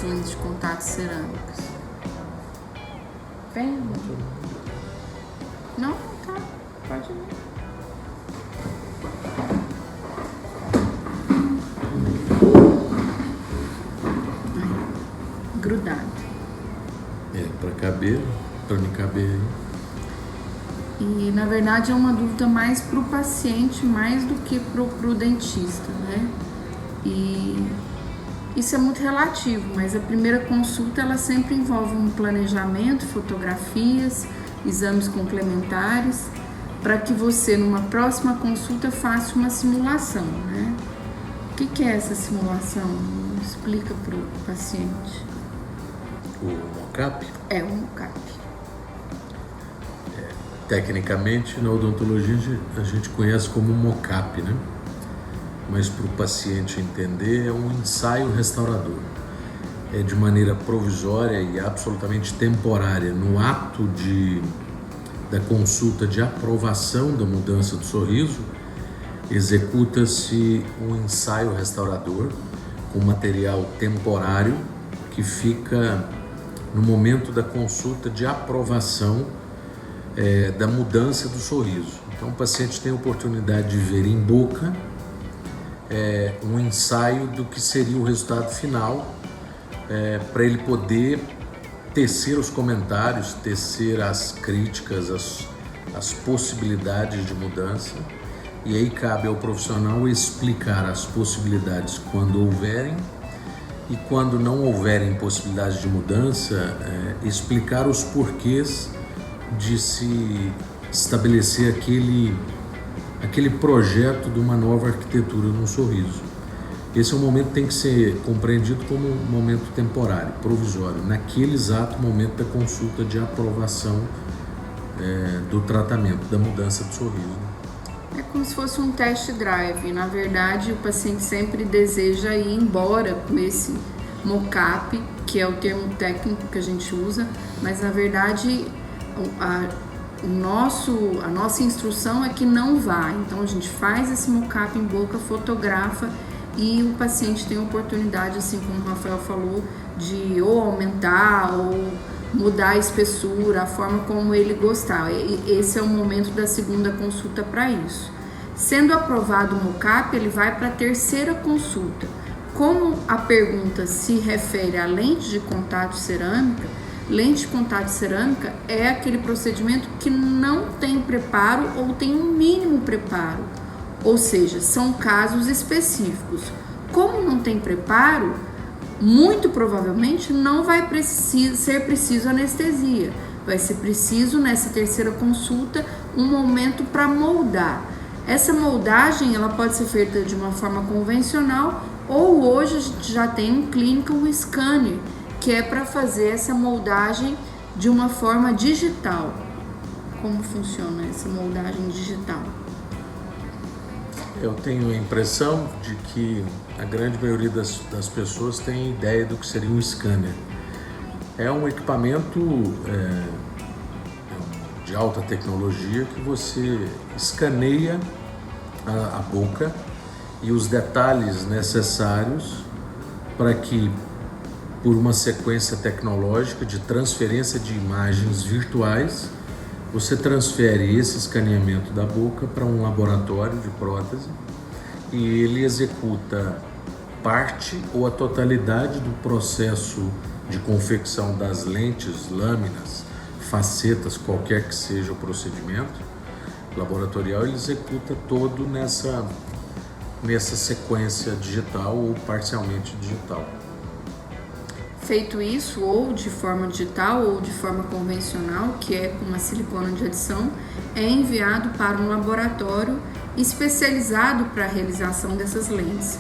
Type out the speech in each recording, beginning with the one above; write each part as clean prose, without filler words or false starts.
as lentes de contato cerâmicas. Vem? Não? Tá. Pode ir. Grudado. Para caber, para me caber. E na verdade é uma dúvida mais para o paciente, mais do que para o dentista, né? E isso é muito relativo, mas a primeira consulta ela sempre envolve um planejamento, fotografias, exames complementares, para que você numa próxima consulta faça uma simulação, né? O que é essa simulação? Explica para o paciente. O mocap? É o mocap. Tecnicamente, na odontologia, a gente conhece como mocap, né? Mas para o paciente entender, é um ensaio restaurador. É de maneira provisória e absolutamente temporária. No ato da consulta de aprovação da mudança do sorriso, executa-se um ensaio restaurador com material temporário que fica no momento da consulta de aprovação da mudança do sorriso. Então o paciente tem a oportunidade de ver em boca um ensaio do que seria o resultado final, para ele poder tecer os comentários, tecer as críticas, as possibilidades de mudança, e aí cabe ao profissional explicar as possibilidades quando houverem, e quando não houverem possibilidades de mudança, explicar os porquês de se estabelecer aquele projeto de uma nova arquitetura no sorriso. Esse é um momento que tem que ser compreendido como um momento temporário, provisório, naquele exato momento da consulta de aprovação do tratamento, da mudança do sorriso. É como se fosse um test drive. Na verdade, o paciente sempre deseja ir embora com esse mocap, que é o termo técnico que a gente usa, mas na verdade a nossa instrução é que não vá. Então a gente faz esse mocap em boca, fotografa e o paciente tem a oportunidade, assim como o Rafael falou, de ou aumentar ou mudar a espessura, a forma como ele gostar. Esse é o momento da segunda consulta para isso. Sendo aprovado o mocap, ele vai para a terceira consulta. Como a pergunta se refere à lente de contato cerâmica, lente de contato cerâmica é aquele procedimento que não tem preparo ou tem um mínimo preparo, ou seja, são casos específicos. Como não tem preparo, muito provavelmente não vai ser preciso anestesia. Vai ser preciso, nessa terceira consulta, um momento para moldar. Essa moldagem ela pode ser feita de uma forma convencional ou hoje a gente já tem um clinical scanner, que é para fazer essa moldagem de uma forma digital. Como funciona essa moldagem digital? Eu tenho a impressão de que a grande maioria das pessoas tem ideia do que seria um scanner. É um equipamento de alta tecnologia que você escaneia a boca e os detalhes necessários para que, por uma sequência tecnológica de transferência de imagens virtuais, você transfere esse escaneamento da boca para um laboratório de prótese e ele executa parte ou a totalidade do processo de confecção das lentes, lâminas, facetas, qualquer que seja o procedimento laboratorial, ele executa todo nessa sequência digital ou parcialmente digital. Feito isso, ou de forma digital ou de forma convencional, que é com uma silicona de adição, é enviado para um laboratório especializado para a realização dessas lentes.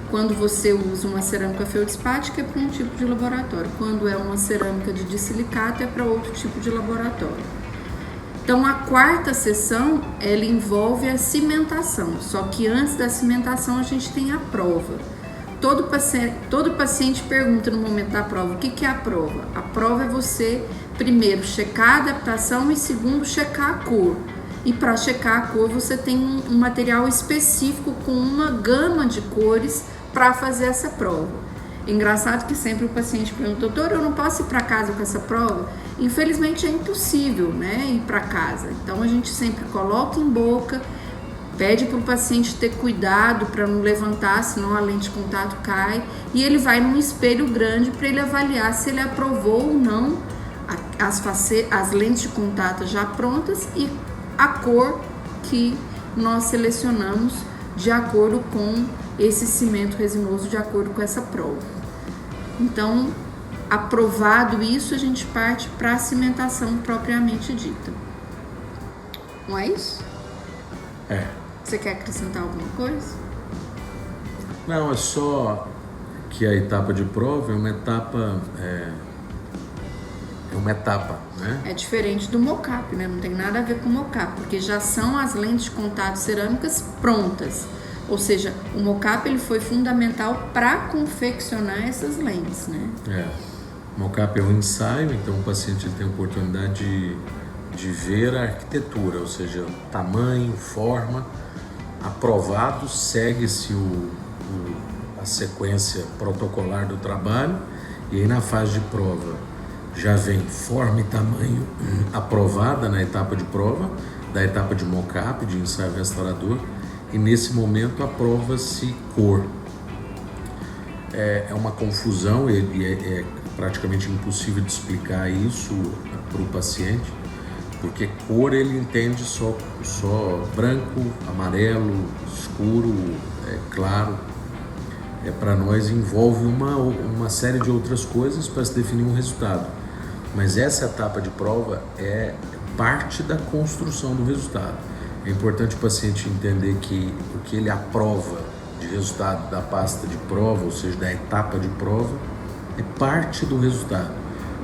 Quando você usa uma cerâmica feldspática é para um tipo de laboratório, quando é uma cerâmica de dissilicato é para outro tipo de laboratório. Então a quarta sessão ela envolve a cimentação, só que antes da cimentação a gente tem a prova. Todo paciente pergunta no momento da prova, o que é a prova? A prova é você, primeiro, checar a adaptação e segundo, checar a cor. E para checar a cor, você tem um material específico com uma gama de cores para fazer essa prova. Engraçado que sempre o paciente pergunta: doutor, eu não posso ir para casa com essa prova? Infelizmente é impossível, né, ir para casa. Então a gente sempre coloca em boca, pede para o paciente ter cuidado para não levantar, senão a lente de contato cai, e ele vai num espelho grande para ele avaliar se ele aprovou ou não as lentes de contato já prontas e a cor que nós selecionamos de acordo com esse cimento resinoso, de acordo com essa prova. Então, aprovado isso, a gente parte para a cimentação propriamente dita. Não é isso? Você quer acrescentar alguma coisa? Não, é só que a etapa de prova é uma etapa, né? É diferente do mocap, né? Não tem nada a ver com o mocap, porque já são as lentes de contato cerâmicas prontas. Ou seja, o mocap ele foi fundamental para confeccionar essas lentes, né? O mocap é um ensaio, então o paciente ele tem a oportunidade de ver a arquitetura, ou seja, tamanho, forma. Aprovado, segue-se a sequência protocolar do trabalho, e aí na fase de prova já vem forma e tamanho aprovada na etapa de prova, da etapa de mocap, de ensaio restaurador, e nesse momento aprova-se cor. É uma confusão e é praticamente impossível de explicar isso para o paciente, porque cor ele entende só branco, amarelo, escuro, claro. Para nós envolve uma série de outras coisas para se definir um resultado, mas essa etapa de prova é parte da construção do resultado. É importante o paciente entender que o que ele aprova de resultado da pasta de prova, ou seja, da etapa de prova, é parte do resultado.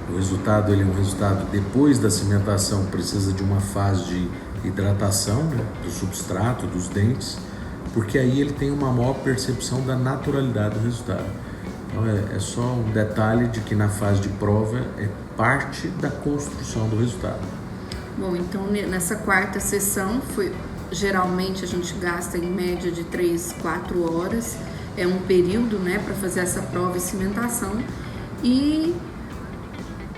O resultado ele é um resultado depois da cimentação, precisa de uma fase de hidratação, né, do substrato, dos dentes, porque aí ele tem uma maior percepção da naturalidade do resultado. Então é só um detalhe de que na fase de prova é parte da construção do resultado. Bom, então nessa quarta sessão, geralmente a gente gasta em média de 3-4 horas, é um período, né, para fazer essa prova e cimentação, e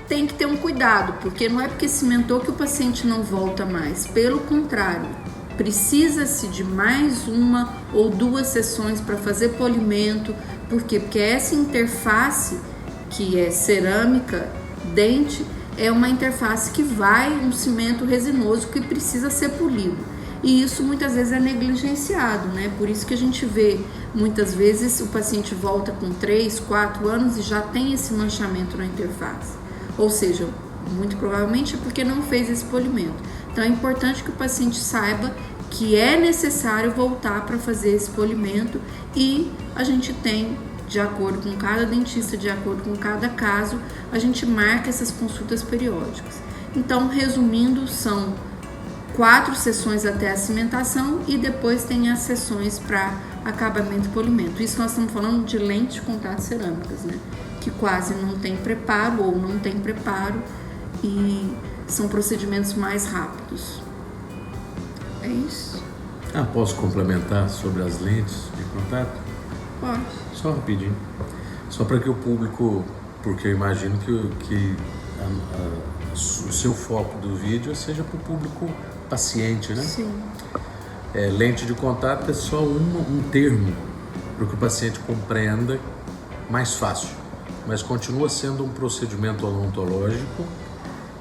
tem que ter um cuidado, porque não é porque cimentou que o paciente não volta mais, pelo contrário, precisa-se de mais uma ou 2 sessões para fazer polimento. Por quê? Porque essa interface, que é cerâmica, dente, é uma interface que vai um cimento resinoso que precisa ser polido. E isso muitas vezes é negligenciado, né? Por isso que a gente vê, muitas vezes, o paciente volta com 3-4 anos e já tem esse manchamento na interface. Ou seja, muito provavelmente é porque não fez esse polimento. Então é importante que o paciente saiba que é necessário voltar para fazer esse polimento, e a gente tem, de acordo com cada dentista, de acordo com cada caso, a gente marca essas consultas periódicas. Então, resumindo, são 4 sessões até a cimentação e depois tem as sessões para acabamento e polimento. Isso nós estamos falando de lentes de contato cerâmicas, né? Que quase não tem preparo ou não tem preparo, e são procedimentos mais rápidos. É isso. Posso complementar sobre as lentes de contato? Pode. Só rapidinho. Só para que o público, porque eu imagino que o seu foco do vídeo seja para o público paciente, né? Sim. Lente de contato é só um termo para que o paciente compreenda mais fácil, mas continua sendo um procedimento odontológico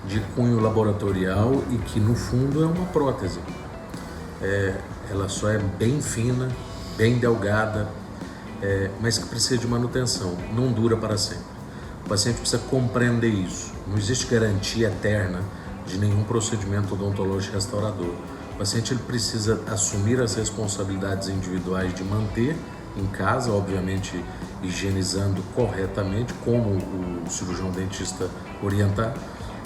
de cunho laboratorial e que no fundo é uma prótese. Ela só é bem fina, bem delgada, mas que precisa de manutenção, não dura para sempre. O paciente precisa compreender isso. Não existe garantia eterna de nenhum procedimento odontológico restaurador. O paciente ele precisa assumir as responsabilidades individuais de manter em casa, obviamente higienizando corretamente, como o cirurgião dentista orientar,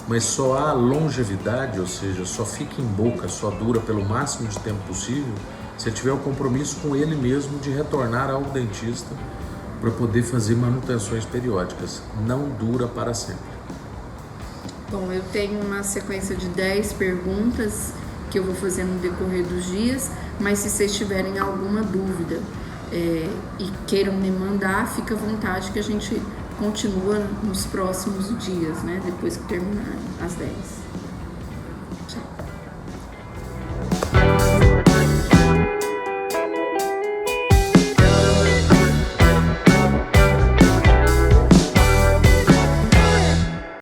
mas só há longevidade, ou seja, só fica em boca, só dura pelo máximo de tempo possível, se ele tiver o compromisso com ele mesmo de retornar ao dentista para poder fazer manutenções periódicas. Não dura para sempre. Bom, eu tenho uma sequência de 10 perguntas que eu vou fazer no decorrer dos dias, mas se vocês tiverem alguma dúvida e queiram me mandar, fica à vontade que a gente continua nos próximos dias, né? Depois que terminar às 10. Tchau.